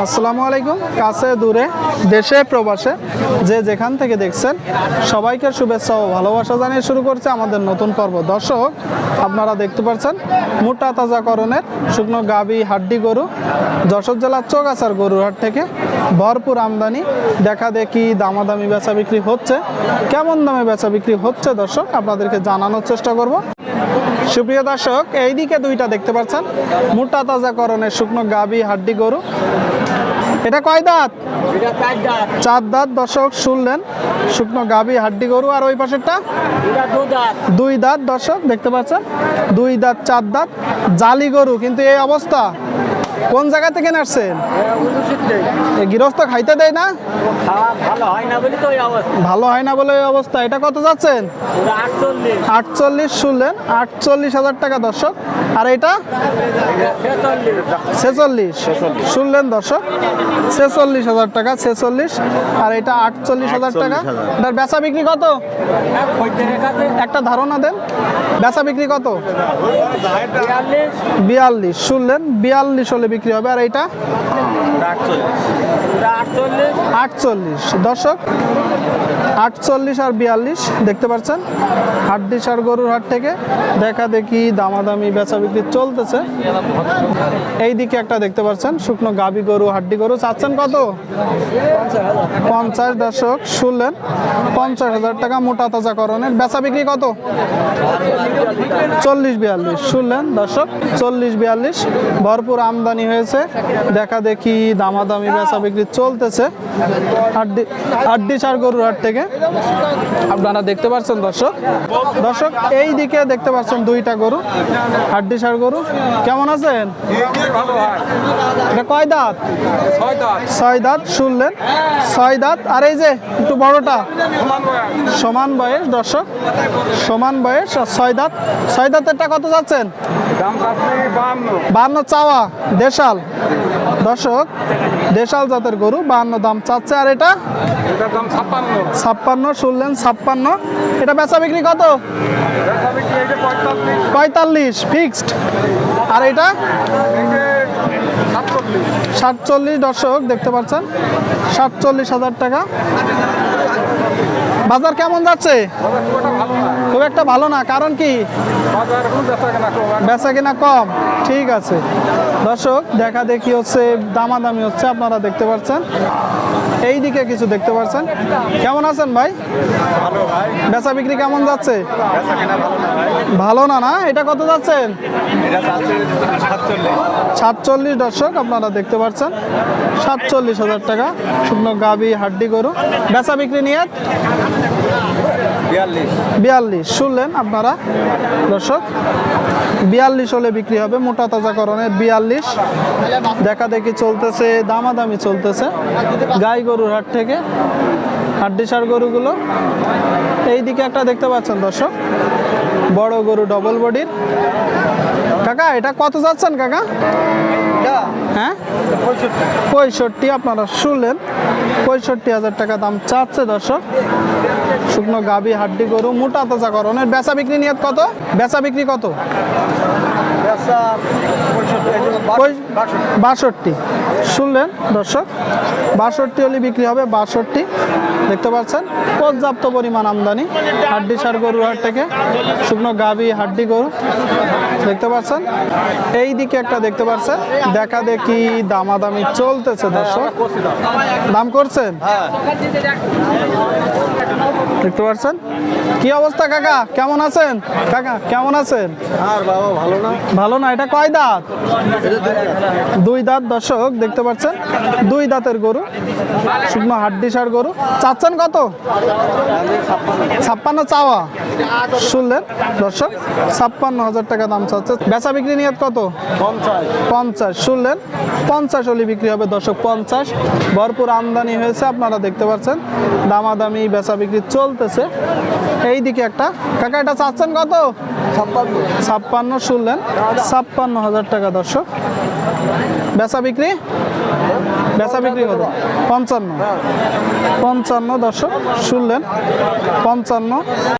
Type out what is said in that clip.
আসসালামু আলাইকুম। কাছে দূরে দেশে প্রবাসে যে যেখান থেকে দেখছেন সবাইকে শুভেচ্ছা ও ভালোবাসা জানিয়ে শুরু করছে আমাদের নতুন পর্ব। দর্শক, আপনারা দেখতে পাচ্ছেন মোটা তাজাকরণের শুকনো গাভী হাড্ডি গরু যশোর জেলার চৌগাছার গরুর হাট থেকে ভরপুর আমদানি। দেখা দেখি দামাদামি বেচা বিক্রি হচ্ছে, কেমন দামে বেচা বিক্রি হচ্ছে দর্শক আপনাদেরকে জানানোর চেষ্টা করব। সুপ্রিয় দর্শক, এইদিকে দুইটা দেখতে পাচ্ছেন মোটা তাজাকরণের শুকনো গাভী হাড্ডি গরু। এটা কয় দাঁত? চার দাঁত। দর্শক শুনলেন, শুকনো গাভী হাড্ডি গরু। আর ওই পাশেরটা দুই দাঁত। দর্শক দেখতে পাচ্ছেন দুই দাঁত চার দাঁত জালি গরু, কিন্তু এই অবস্থা। কোন জায়গা থেকে আসছেন? গৃহস্থ খাইতে দেয় না, ভালো হয় না বলে এই অবস্থা। এটা কত যাচ্ছেন? 48। শুনলেন, 48,000 টাকা দর্শক। আর এটা 46। শুনলেন দর্শক, 46,000 টাকা। 46 আর এটা 48,000 টাকা। এটার বেচা বিক্রি কত? একটা ধারণা দেন, বেচা বিক্রি কত? 42। শুনলেন, 42 হলে বিক্রি হবে। আর এইটা 48। দর্শক 48 আর 42 দেখতে পাচ্ছেন হাড্ডি সার গরুর হাট থেকে দেখা দেখি দামাদামি বেচা বিক্রি চলতেছে। এইদিকে একটা দেখতে পাচ্ছেন শুকনো গাভী গরু হাড্ডি গরু। চাচ্ছেন কত? 50। দর্শক শুনলেন, 50,000 টাকা মোটা তাজাকরণের। বেচা বিক্রি কত? 40-42। শুনলেন দর্শক, 40-42 ভরপুর আমদানি হয়েছে। দেখা দেখি দামাদামি বেচা বিক্রি চলতেছে হাড্ডি সার গরুর হাট থেকে আপনারা দেখতে পাচ্ছেন। দর্শক এই দিকে দেখতে পাচ্ছেন দুইটা গরু হাড্ডি সার গরু। কেমন আছেন? এটা কয় দাঁত? 6 দাঁত। শুনলেন, 6 দাঁত। আর এই যে একটু বড়টা সমান বয়স। দর্শক সমান বয়স আর 6 দাঁত। 6 দাঁতেরটা কত যাচ্ছেন? 52 চাওয়া। দেশাল। দর্শক দেশাল জাতের গরু, 52 দাম চাচ্ছে। আর এটা 56। শুনলেন, 56। এটা বেচা বিক্রি কত? 45 ফিক্সড। আর এটা 47। দর্শক দেখতে পাচ্ছেন 47,000 টাকা। বাজার কেমন যাচ্ছে? খুব একটা ভালো না। কারণ কি? বেচা কিনা কম। ঠিক আছে দর্শক, দেখা দেখি হচ্ছে, দামাদামি হচ্ছে, আপনারা দেখতে পাচ্ছেন। এই দিকে কিছু দেখতে পাচ্ছেন। কেমন আছেন ভাই? বেচা বিক্রি কেমন যাচ্ছে? ভালো না। না, এটা কত যাচ্ছেন? 47। দর্শক আপনারা দেখতে পাচ্ছেন 47,000 টাকা শুকনো গাভী হাড্ডি গরু। বেচা বিক্রি নিয়ে 42। শুনলেন আপনারা দর্শক, 42 হলে বিক্রি হবে মোটা তাজাকরণের। 42 দেখা দেখি চলতেছে, দামাদামি চলতেছে গাই গরুর হাট থেকে হাড্ডি সার গরুগুলো। এইদিকে একটা দেখতে পাচ্ছেন দর্শক বড় গরু ডবল বডির। কাকা এটা কত যাচ্ছেন কাকা? হ্যাঁ 65। আপনারা শুনলেন 65,000 টাকা দাম চাচ্ছে দর্শক শুকনো গাভী হাড্ডি গরু মোটা তাজাকরণের। বেচা বিক্রি নিয়ত কত? বেচা বিক্রি কত? 62। শুনলেন দর্শক, 62 হলে বিক্রি হবে। 62 দেখতে পাচ্ছেন পর্যাপ্ত পরিমাণ আমদানি হাড্ডি সার গরুর হাট থেকে শুকনো গাভী হাড্ডি গরু দেখতে পাচ্ছেন। এই দিকে একটা দেখতে পাচ্ছেন দেখা দেখি দামাদামি চলতেছে দর্শক। দাম করছেন দেখতে পাচ্ছেন। কি অবস্থা কাকা, কেমন আছেন? কাকা কেমন আছেন? আর বাবা ভালো না। এটা কয় দাঁত? 2 দাঁত। দর্শক দেখতে পাচ্ছেন 2 দাঁতের গরু শুকনো হাড্ডি সার গরু। চাচ্ছেন কত? 56 চাওয়া। শুনলেন দর্শক 56,000 টাকা দাম চাচ্ছে। বেচা বিক্রি নিয়ত কত? 50। শুনলেন 50 হলে বিক্রি হবে দর্শক। 50 ভরপুর আমদানি হয়েছে আপনারা দেখতে পাচ্ছেন। দামাদামি বেচা বিক্রি চলতেছে। এই দিকে একটা কাকা, এটা চাচ্ছেন কত? 56। শুনলেন 56,000 টাকা দর্শক। বেচা বিক্রি কত? 55 দর্শক শুনলেন 55।